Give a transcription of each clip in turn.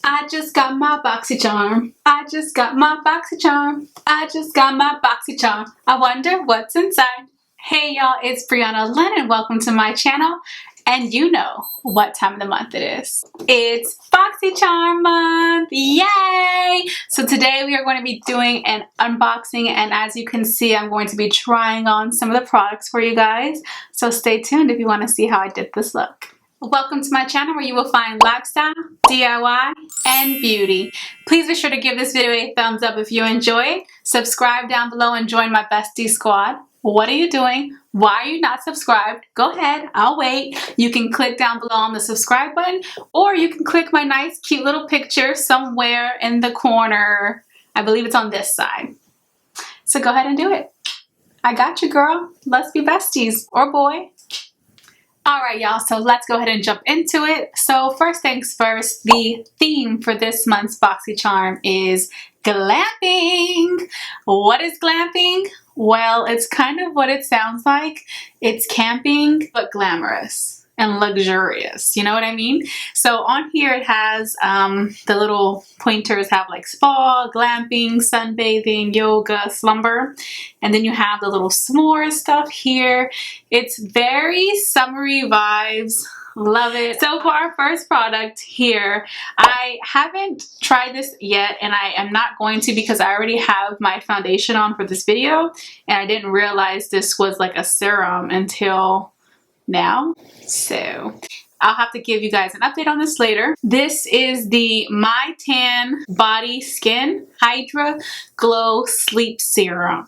I just got my BoxyCharm. I just got my BoxyCharm. I just got my BoxyCharm. I wonder what's inside. Hey y'all, it's Lynn and welcome to my channel. And you know what time of the month it is. It's BoxyCharm month, yay! So today we are going to be doing an unboxing, and as you can see, I'm going to be trying on some of the products for you guys. So stay tuned if you want to see how I did this look. Welcome to my channel where you will find lifestyle, DIY, and beauty. Please be sure to give this video a thumbs up if you enjoy. Subscribe down below and join my bestie squad. What are you doing? Why are you not subscribed? Go ahead, I'll wait. You can click down below on the subscribe button, or you can click my nice cute little picture somewhere in the corner. I believe it's on this side. So go ahead and do it. I got you, girl. Let's be besties, or boy. Alright y'all, so let's go ahead and jump into it. So first things first, the theme for this month's BoxyCharm is glamping. What is glamping? Well, it's kind of what it sounds like. It's camping, but glamorous and luxurious, you know what I mean? So on here it has the little pointers have like spa, glamping, sunbathing, yoga, slumber, and then you have the little s'more stuff here. It's very summery vibes. Love it. So for our first product here, I haven't tried this yet, and I am not going to because I already have my foundation on for this video, and I didn't realize this was like a serum until now. So I'll have to give you guys an update on this later. This is the Minetan Body Skin Hydra Glow Sleep Serum.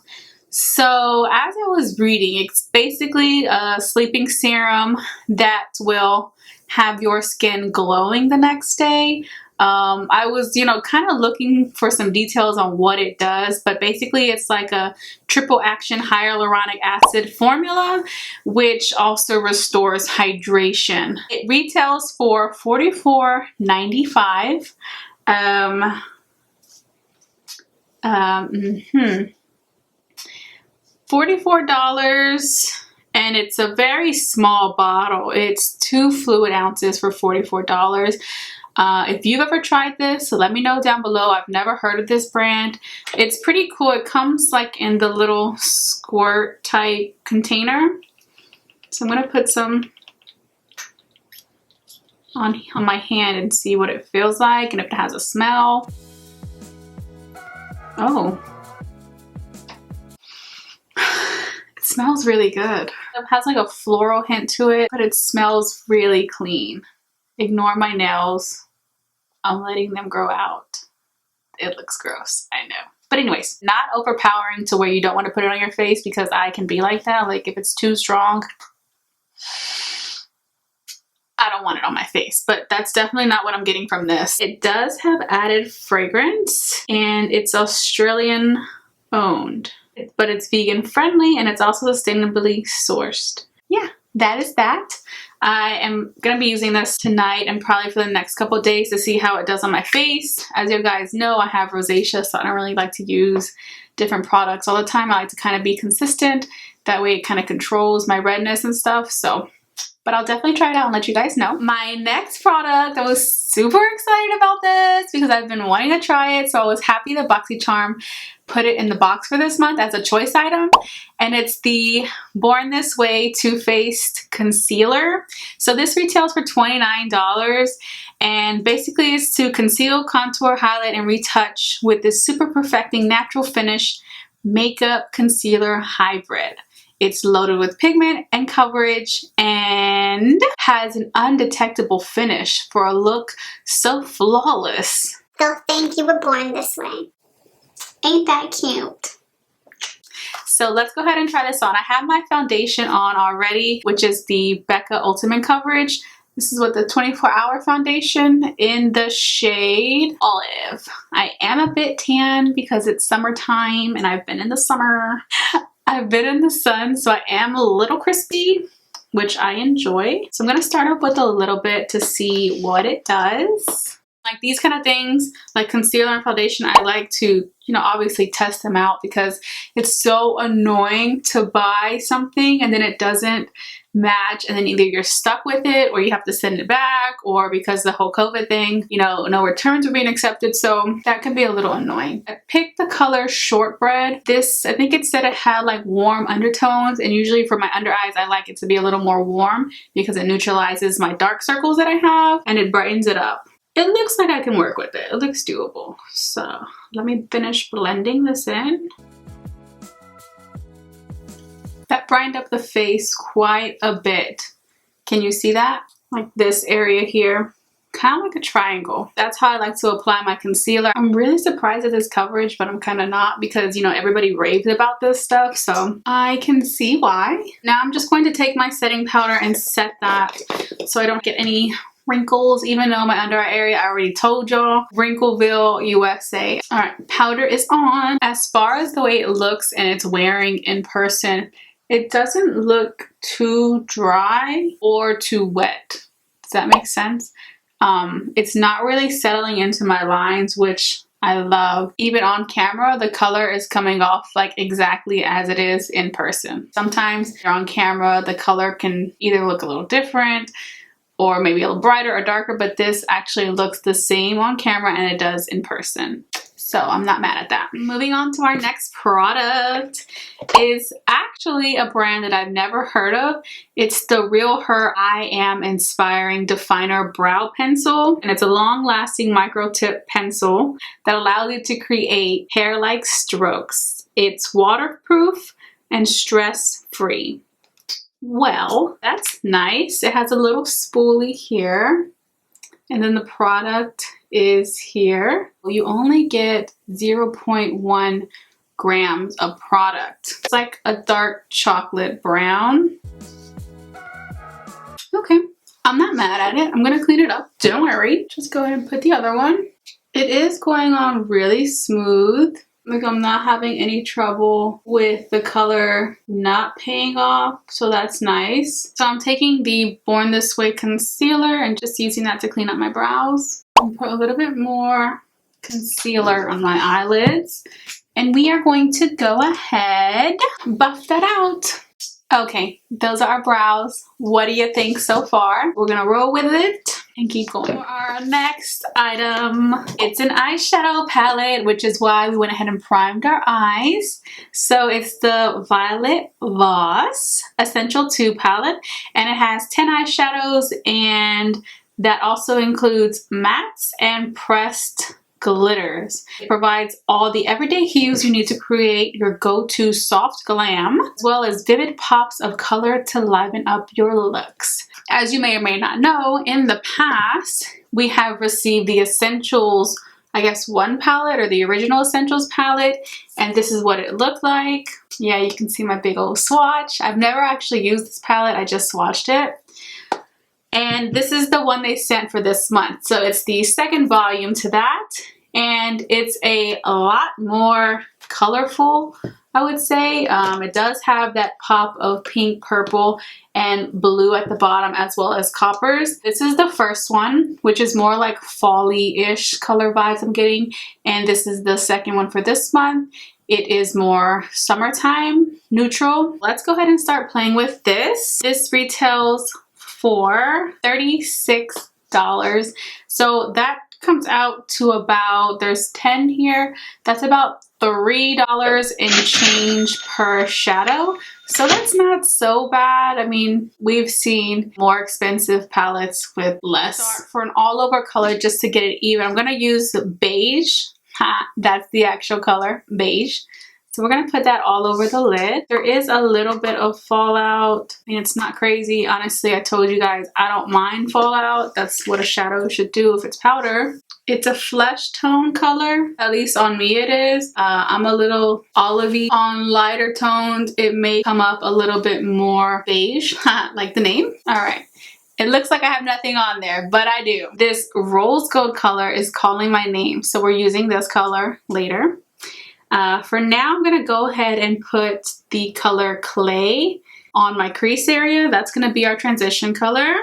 So as I was reading, it's basically a sleeping serum that will have your skin glowing the next day. I was, kind of looking for some details on what it does, but basically it's like a triple action hyaluronic acid formula, which also restores hydration. It retails for $44.95. $44, and it's a very small bottle. It's 2 fluid ounces for $44. If you've ever tried this, let me know down below. I've never heard of this brand. It's pretty cool. It comes like in the little squirt type container. So I'm gonna put some on my hand and see what it feels like and if it has a smell. Oh. It smells really good. It has like a floral hint to it, but it smells really clean. Ignore my nails. I'm letting them grow out. It looks gross, I know. But anyways, not overpowering to where you don't want to put it on your face, because I can be like that. Like if it's too strong, I don't want it on my face, but that's definitely not what I'm getting from this. It does have added fragrance, and it's Australian owned, but it's vegan friendly, and it's also sustainably sourced. Yeah, that is that. I am going to be using this tonight and probably for the next couple of days to see how it does on my face. As you guys know, I have rosacea, so I don't really like to use different products all the time. I like to kind of be consistent. That way it kind of controls my redness and stuff. So, but I'll definitely try it out and let you guys know. My next product, I was super excited about this because I've been wanting to try it. So I was happy that BoxyCharm put it in the box for this month as a choice item. And it's the Born This Way Too Faced Concealer. So this retails for $29. And basically it's to conceal, contour, highlight, and retouch with this super perfecting natural finish makeup concealer hybrid. It's loaded with pigment and coverage and has an undetectable finish for a look so flawless. So thank you for Born This Way. Ain't that cute? So let's go ahead and try this on. I have my foundation on already, which is the Becca Ultimate Coverage. This is what the 24-hour foundation in the shade Olive. I am a bit tan because it's summertime and I've been in the summer. I've been in the sun, so I am a little crispy, which I enjoy. So I'm going to start off with a little bit to see what it does. Like these kind of things, like concealer and foundation, I like to, you know, obviously test them out because it's so annoying to buy something and then it doesn't match, and then either you're stuck with it or you have to send it back, or because the whole COVID thing, you know, no returns are being accepted, so that can be a little annoying. I picked the color Shortbread. This, I think it said it had like warm undertones, and usually for my under eyes I like it to be a little more warm because it neutralizes my dark circles that I have and it brightens it up. It looks like I can work with it. It looks doable. So let me finish blending this in. That brightened up the face quite a bit. Can you see that? Like this area here, kind of like a triangle. That's how I like to apply my concealer. I'm really surprised at this coverage, but I'm kind of not because, you know, everybody raves about this stuff, so I can see why. Now I'm just going to take my setting powder and set that so I don't get any wrinkles, even though my under eye area, I already told y'all, Wrinkleville, USA. All right, powder is on. As far as the way it looks and it's wearing in person, it doesn't look too dry or too wet. Does that make sense? It's not really settling into my lines, which I love. Even on camera, the color is coming off like exactly as it is in person. Sometimes on camera, the color can either look a little different or maybe a little brighter or darker, but this actually looks the same on camera and it does in person. So I'm not mad at that. Moving on to our next product is actually a brand that I've never heard of. It's the Realhear I Am Inspiring Definer Brow Pencil. And it's a long-lasting micro tip pencil that allows you to create hair-like strokes. It's waterproof and stress-free. Well, that's nice. It has a little spoolie here. And then the product is here. You only get 0.1 grams of product. It's like a dark chocolate brown. Okay, I'm not mad at it. I'm gonna clean it up. Don't worry. Just go ahead and put the other one. It is going on really smooth. Like I'm not having any trouble with the color not paying off, so that's nice. So I'm taking the Born This Way concealer and just using that to clean up my brows. And put a little bit more concealer on my eyelids. And we are going to go ahead, buff that out. Okay, those are our brows. What do you think so far? We're gonna roll with it and keep going. For our next item, it's an eyeshadow palette, which is why we went ahead and primed our eyes. So it's the Violet Voss Essential 2 palette, and it has 10 eyeshadows, and that also includes mattes and pressed glitters. It provides all the everyday hues you need to create your go-to soft glam, as well as vivid pops of color to liven up your looks. As you may or may not know, in the past, we have received the Essentials, I guess 1 palette, or the original Essentials palette, and this is what it looked like. Yeah, you can see my big old swatch. I've never actually used this palette, I just swatched it. And this is the one they sent for this month. So it's the second volume to that. And it's a lot more colorful, I would say. It does have that pop of pink, purple, and blue at the bottom, as well as coppers. This is the first one, which is more like fall-y-ish color vibes I'm getting. And this is the second one for this month. It is more summertime neutral. Let's go ahead and start playing with this. This retails for $36. So that comes out to about, there's 10 here, that's about $3 and change per shadow. So that's not so bad. I mean, we've seen more expensive palettes with less. For an all over color, just to get it even, I'm gonna use beige. That's the actual color, beige. So we're gonna put that all over the lid. There is a little bit of fallout. I mean, it's not crazy. Honestly, I told you guys, I don't mind fallout. That's what a shadow should do if it's powder. It's a flesh tone color, at least on me it is. I'm a little olivey. On lighter tones, it may come up a little bit more beige, like the name. All right. It looks like I have nothing on there, but I do. This rose gold color is calling my name, so we're using this color later. For now, I'm gonna go ahead and put the color Clay on my crease area. That's gonna be our transition color.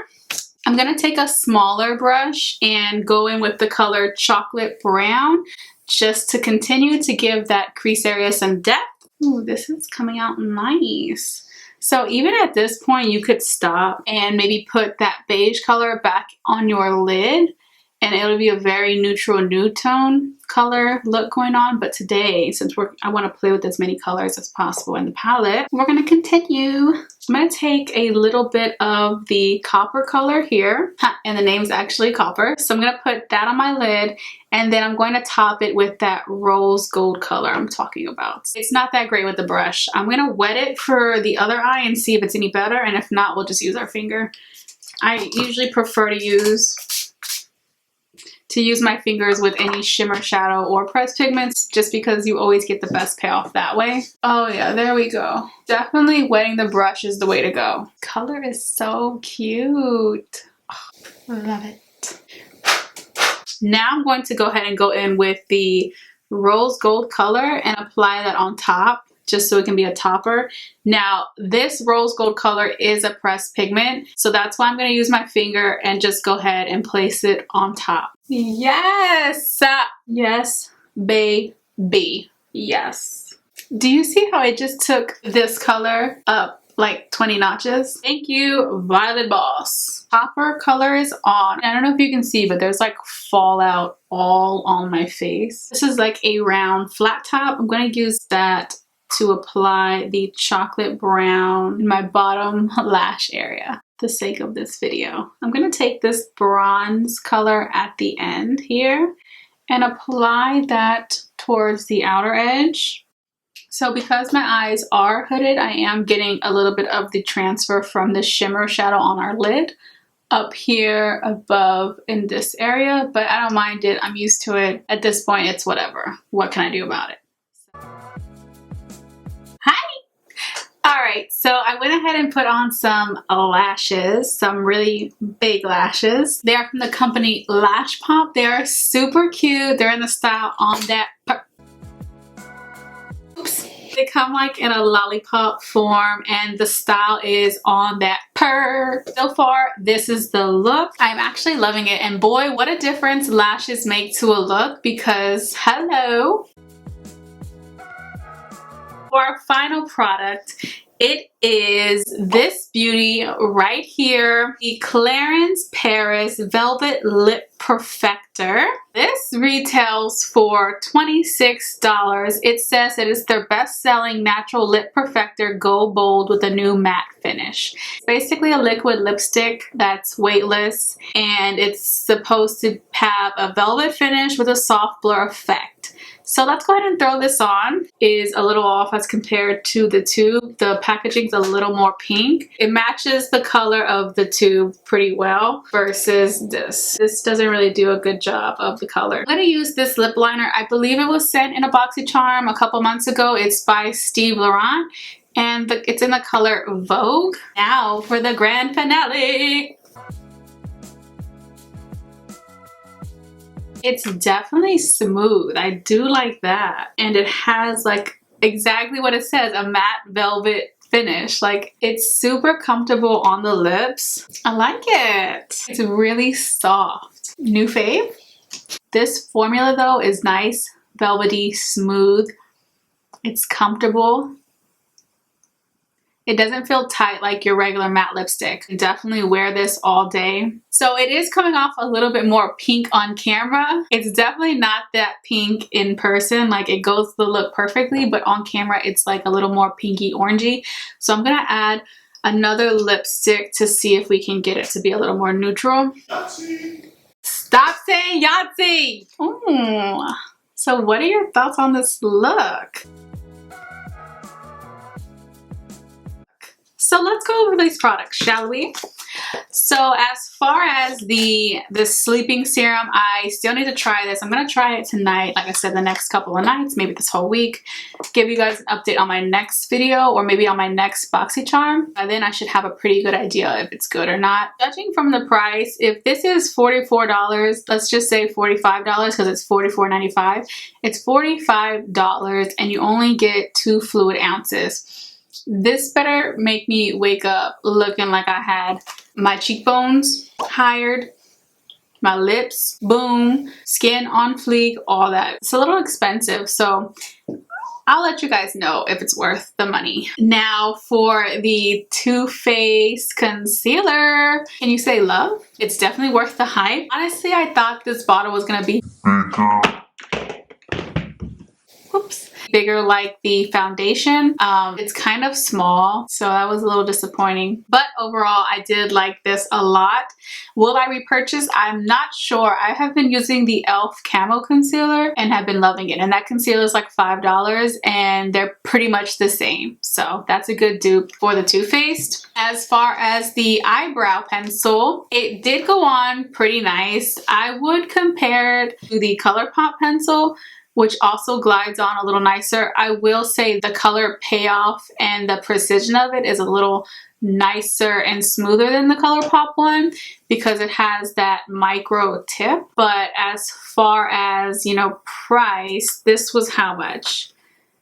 I'm going to take a smaller brush and go in with the color chocolate brown just to continue to give that crease area some depth. Ooh, this is coming out nice. So even at this point, you could stop and maybe put that beige color back on your lid, and it'll be a very neutral nude tone color look going on. But today, since I want to play with as many colors as possible in the palette, we're going to continue. I'm going to take a little bit of the copper color here, and the name's actually copper. So I'm going to put that on my lid, and then I'm going to top it with that rose gold color I'm talking about. It's not that great with the brush. I'm going to wet it for the other eye and see if it's any better, and if not, we'll just use our finger. I usually prefer to use my fingers with any shimmer, shadow, or pressed pigments, just because you always get the best payoff that way. Oh yeah, there we go. Definitely wetting the brush is the way to go. Color is so cute. Oh, love it. Now I'm going to go ahead and go in with the rose gold color and apply that on top, just so it can be a topper. Now, this rose gold color is a pressed pigment, so that's why I'm going to use my finger and just go ahead and place it on top. Yes! Yes, baby. Yes. Do you see how I just took this color up like 20 notches? Thank you, Violet Boss. Topper color is on. I don't know if you can see, but there's like fallout all on my face. This is like a round flat top. I'm going to use that to apply the chocolate brown in my bottom lash area for the sake of this video. I'm going to take this bronze color at the end here and apply that towards the outer edge. So because my eyes are hooded, I am getting a little bit of the transfer from the shimmer shadow on our lid up here above in this area, but I don't mind it. I'm used to it. At this point, it's whatever. What can I do about it? Alright, so I went ahead and put on some lashes, some really big lashes. They are from the company Lash Pop. They are super cute. They're in the style On That Oops. They come like in a lollipop form, and the style is On That Purr. So far, this is the look. I'm actually loving it, and boy, what a difference lashes make to a look, because hello. For our final product, it is this beauty right here, the Clarins Paris Velvet Lip Perfector. This retails for $26. It says it is their best-selling natural lip perfector, go bold with a new matte finish. It's basically a liquid lipstick that's weightless, and it's supposed to have a velvet finish with a soft blur effect. So let's go ahead and throw this on. Is a little off as compared to the tube. The packaging's a little more pink. It matches the color of the tube pretty well versus this. This doesn't really do a good job of the color. I'm going to use this lip liner. I believe it was sent in a BoxyCharm a couple months ago. It's by Steve Laurent, and it's in the color Vogue. Now for the grand finale. It's definitely smooth. I do like that. And it has like exactly what it says, a matte velvet finish. Like, it's super comfortable on the lips. I like it. It's really soft. New fave. This formula though is nice, velvety, smooth. It's comfortable. It doesn't feel tight like your regular matte lipstick. You definitely wear this all day. So it is coming off a little bit more pink on camera. It's definitely not that pink in person. Like, it goes the look perfectly, but on camera it's like a little more pinky orangey. So I'm gonna add another lipstick to see if we can get it to be a little more neutral. Yahtzee. Stop saying Yahtzee! Ooh. So what are your thoughts on this look? So let's go over these products, shall we? So as far as the sleeping serum, I still need to try this. I'm going to try it tonight, like I said, the next couple of nights, maybe this whole week. Give you guys an update on my next video, or maybe on my next BoxyCharm. By then I should have a pretty good idea if it's good or not. Judging from the price, if this is $44, let's just say $45 because it's $44.95. It's $45 and you only get 2 fluid ounces. This better make me wake up looking like I had my cheekbones hired, my lips, boom, skin on fleek, all that. It's a little expensive, so I'll let you guys know if it's worth the money. Now for the Too Faced concealer. Can you say love? It's definitely worth the hype. Honestly, I thought this bottle was gonna be bigger like the foundation. It's kind of small, so that was a little disappointing. But overall, I did like this a lot. Will I repurchase? I'm not sure. I have been using the e.l.f. Camo Concealer and have been loving it. And that concealer is like $5 and they're pretty much the same. So that's a good dupe for the Too Faced. As far as the eyebrow pencil, it did go on pretty nice. I would compare it to the ColourPop pencil, which also glides on a little nicer. I will say the color payoff and the precision of it is a little nicer and smoother than the ColourPop one because it has that micro tip. But as far as, you know, price, this was how much?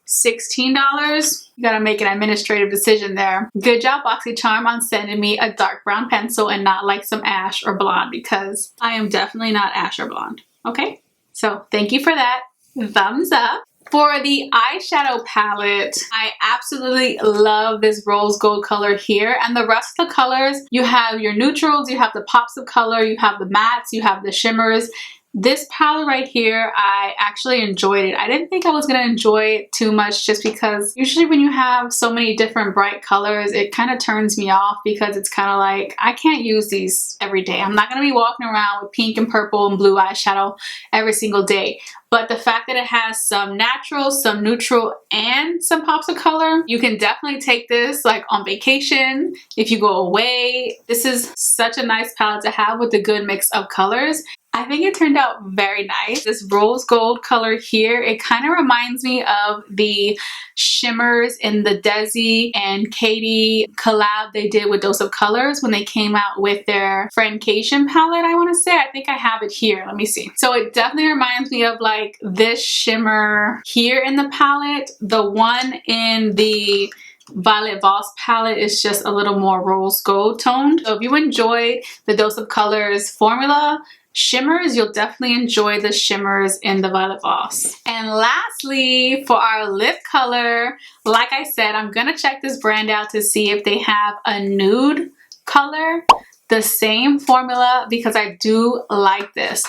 $16? You gotta make an administrative decision there. Good job, BoxyCharm, on sending me a dark brown pencil and not like some ash or blonde, because I am definitely not ash or blonde, okay? So thank you for that. Thumbs up. For the eyeshadow palette, I absolutely love this rose gold color here, and the rest of the colors, you have your neutrals, you have the pops of color, you have the mattes, you have the shimmers. This palette right here, I actually enjoyed it. I didn't think I was going to enjoy it too much just because usually when you have so many different bright colors, it kind of turns me off because it's kind of like, I can't use these every day. I'm not going to be walking around with pink and purple and blue eyeshadow every single day. But the fact that it has some natural, some neutral, and some pops of color, you can definitely take this like on vacation, if you go away. This is such a nice palette to have with a good mix of colors. I think it turned out very nice. This rose gold color here, it kind of reminds me of the shimmers in the Desi and Katie collab they did with Dose of Colors when they came out with their Friendcation palette, I want to say. I think I have it here. Let me see. So it definitely reminds me of like this shimmer here in the palette. The one in the Violet Voss palette is just a little more rose gold toned. So if you enjoyed the Dose of Colors formula shimmers, you'll definitely enjoy the shimmers in the Violet Voss. And lastly, for our lip color, like I said, I'm gonna check this brand out to see if they have a nude color, the same formula, because I do like this.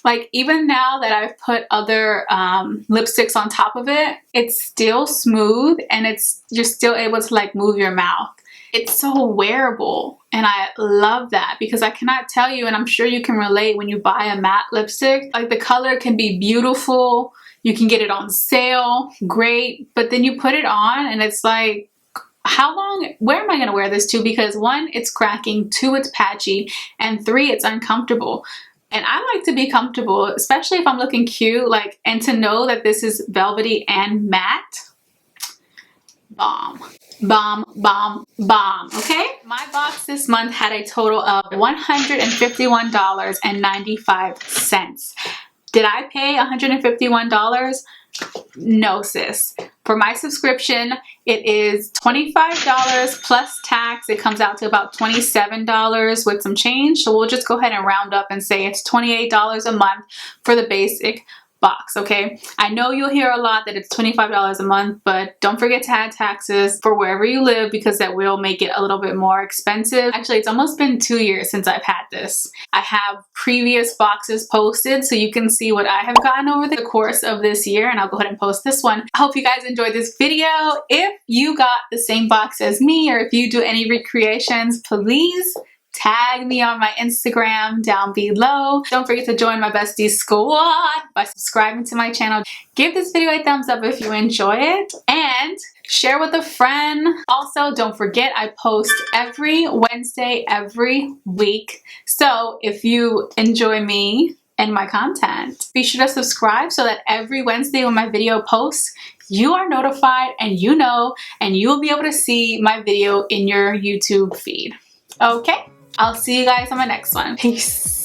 Like, even now that I've put other lipsticks on top of it, it's still smooth and you're still able to like move your mouth. It's so wearable, and I love that because I cannot tell you, and I'm sure you can relate, when you buy a matte lipstick, like the color can be beautiful, you can get it on sale, great, but then you put it on and it's like, how long, where am I going to wear this to? Because 1, it's cracking, 2, it's patchy, and 3, it's uncomfortable. And I like to be comfortable, especially if I'm looking cute, like, and to know that this is velvety and matte, bomb. Bomb, bomb, bomb, okay? My box this month had a total of $151.95. Did I pay $151? No, sis. For my subscription, it is $25 plus tax. It comes out to about $27 with some change. So we'll just go ahead and round up and say it's $28 a month for the basic box, okay? I know you'll hear a lot that it's $25 a month, but don't forget to add taxes for wherever you live because that will make it a little bit more expensive. Actually, it's almost been 2 years since I've had this. I have previous boxes posted so you can see what I have gotten over the course of this year, and I'll go ahead and post this one. I hope you guys enjoyed this video. If you got the same box as me, or if you do any recreations, please tag me on my Instagram down below. Don't forget to join my bestie squad by subscribing to my channel. Give this video a thumbs up if you enjoy it, and share with a friend. Also, don't forget I post every Wednesday, every week. So if you enjoy me and my content, be sure to subscribe so that every Wednesday when my video posts, you are notified and you know, and you will be able to see my video in your YouTube feed. Okay? I'll see you guys on my next one. Peace.